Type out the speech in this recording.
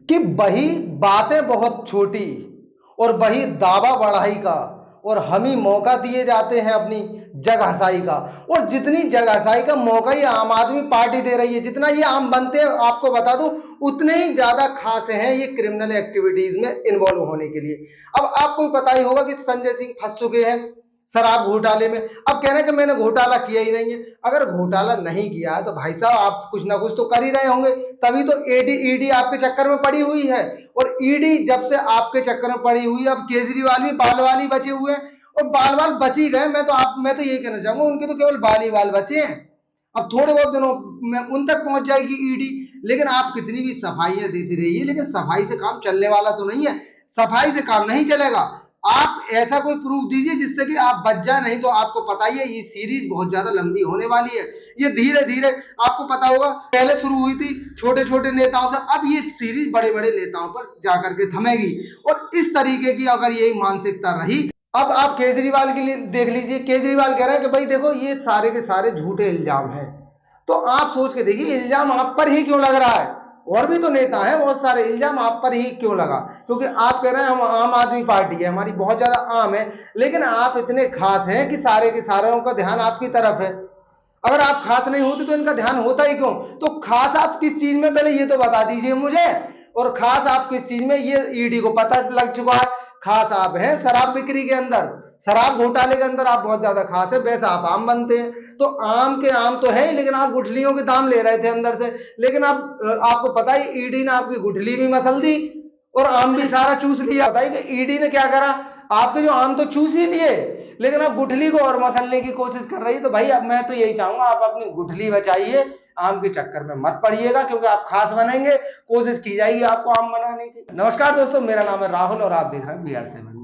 कि वही बातें बहुत छोटी और वही दावा बढ़ाई का, और हम ही मौका दिए जाते हैं अपनी जगहसाई का। और जितनी जगहसाई का मौका ये आम आदमी पार्टी दे रही है, जितना ये आम बनते हैं, आपको बता दूं उतने ही ज्यादा खास हैं ये क्रिमिनल एक्टिविटीज में इन्वॉल्व होने के लिए। अब आपको पता ही होगा कि संजय सिंह फंस चुके हैं शराब घोटाले में। अब कह रहे हैं कि मैंने घोटाला किया ही नहीं है। अगर घोटाला नहीं किया है तो भाई साहब आप कुछ ना कुछ तो कर ही रहे होंगे, तभी तो ईडी आपके चक्कर में पड़ी हुई है। और ईडी जब से आपके चक्कर में पड़ी हुई है, अब केजरीवाल भी बाल वाल ही बचे हुए हैं। और बाल बाल बच ही गए, मैं तो यही कहना चाहूंगा, उनके तो केवल बाल ही बाल बचे हैं। अब थोड़े बहुत दिनों में उन तक पहुंच जाएगी ईडी। लेकिन आप कितनी भी सफाइयां देती रहिए, लेकिन सफाई से काम चलने वाला तो नहीं है। सफाई से काम नहीं चलेगा। आप ऐसा कोई प्रूफ दीजिए जिससे कि आप बच जाए, नहीं तो आपको पता ही है ये सीरीज बहुत ज्यादा लंबी होने वाली है। ये धीरे धीरे आपको पता होगा पहले शुरू हुई थी छोटे छोटे नेताओं से, अब ये सीरीज बड़े बड़े नेताओं पर जाकर के थमेगी। और इस तरीके की अगर यही मानसिकता रही, अब आप केजरीवाल के लिए देख लीजिए। केजरीवाल कह रहे हैं कि भाई देखो ये सारे के सारे झूठे इल्जाम हैं। तो आप सोच के देखिए इल्जाम आप पर ही क्यों लग रहा है। और भी तो नेता हैं बहुत सारे, इल्जाम आप पर ही क्यों लगा? क्योंकि आप कह रहे हैं हम आम आदमी पार्टी है, हमारी बहुत ज्यादा आम है। लेकिन आप इतने खास हैं कि सारे के सारों का ध्यान आपकी तरफ है। अगर आप खास नहीं होते तो इनका ध्यान होता ही क्यों? तो खास आप किस चीज में, पहले ये तो बता दीजिए मुझे। और खास आप किस चीज में, ये ईडी को पता लग चुका है। खास आप हैं शराब बिक्री के अंदर, शराब घोटाले के अंदर आप बहुत ज्यादा खास है। वैसे आप आम बनते हैं तो आम के आम तो है, लेकिन आप गुठलियों के दाम ले रहे थे अंदर से। लेकिन अब आपको पता ही ईडी ने आपकी गुठली भी मसल दी और आम भी सारा चूस लिया। बताइए कि ईडी ने क्या करा, आपके जो आम तो चूस ही लिए, लेकिन अब गुठली को और मसलने की कोशिश कर रही है। तो भाई अब मैं तो यही चाहूंगा आप अपनी गुठली बचाइए, आम के चक्कर में मत पड़िएगा, क्योंकि आप खास बनेंगे, कोशिश की जाएगी आपको आम बनाने की। नमस्कार दोस्तों, मेरा नाम है राहुल और आप देख रहे हैं BR7।